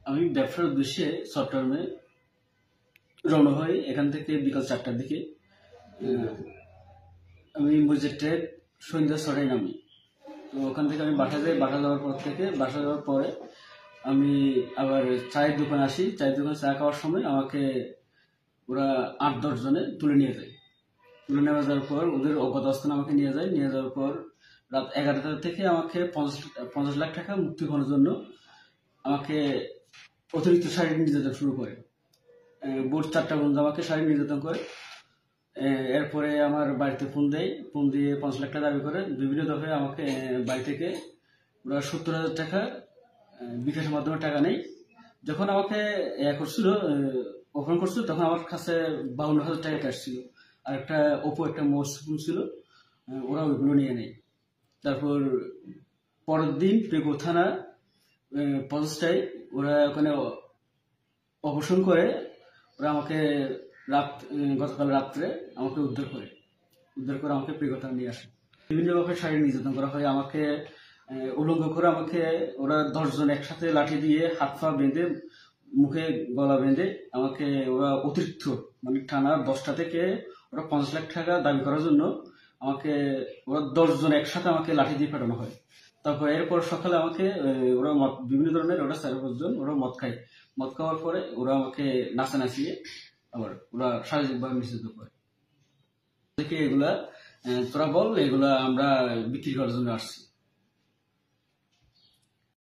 আমি ব্যবসার উদ্দেশ্যে চট্টগ্রামে রওনা হই। এখান থেকে বিকাল 4টার দিকে আমি মসজিদটায় সন্ধ্যা 6টায় নামি। তো ওখান থেকে আমি বাসা যাই। বাসা যাওয়ার পরে আমি আবার চায়ের দোকানে আসি। চায়ের দোকানে চা খাওয়ার সময় আমাকে ওরা 8-10 জনে তুলে নিয়ে যায়। তুলে নেওয়া যাওয়ার পর ওদের অজ্ঞাত স্থানে আমাকে নিয়ে যায়। নিয়ে যাওয়ার পর রাত 11টা থেকে আমাকে 50 লাখ টাকা মুক্তিপণের জন্য আমাকে অতিরিক্ত শারীরিক নির্যাতন শুরু করে। ভোর 4টা পর্যন্ত আমাকে শারীরিক নির্যাতন করে। এরপরে আমার বাড়িতে ফোন দিয়ে 5 লাখ টাকা দাবি করে। বিভিন্ন দফায় আমাকে বাড়ি থেকে ওরা 70,000 টাকা বিকাশের মাধ্যমে টাকা নেই। যখন আমাকে অপহরণ করছিল তখন আমার কাছে 52,000 টাকা ক্যাশ ছিল, আর একটা ওপো একটা মোবাইল ছিল। ওরা ওইগুলো নিয়ে নেয়। তারপর পরের দিন পেগো থানা পঞ্চাশটায় ওরা ওখানে অপসারণ করে। ওরা আমাকে গতকাল রাত্রে আমাকে উদ্ধার করে আমাকে পেগো থানা নিয়ে আসে। বিভিন্নভাবে শারীরিক নির্যাতন করা হয়। আমাকে উলঙ্গ করে আমাকে ওরা 10 জন একসাথে লাঠি দিয়ে হাত পা বেঁধে, মুখে গলা বেঁধে আমাকে ওরা অতিরিক্ত মানে টানা 10টা থেকে ওরা 50 লাখ টাকা দাবি করার জন্য আমাকে ওরা 10 জন একসাথে আমাকে লাঠি দিয়ে পাঠানো হয়। তারপর এরপর সকালে আমাকে ওরা বিভিন্ন ধরনের ওরা 4-5 জন ওরা মদ খায়। মদ খাওয়ার পরে ওরা আমাকে নাচিয়ে আবার ওরা শারীরিকভাবে নির্যাতন করে। এগুলা তোরা বল, এগুলা আমরা বিক্রি করার জন্য আসছি।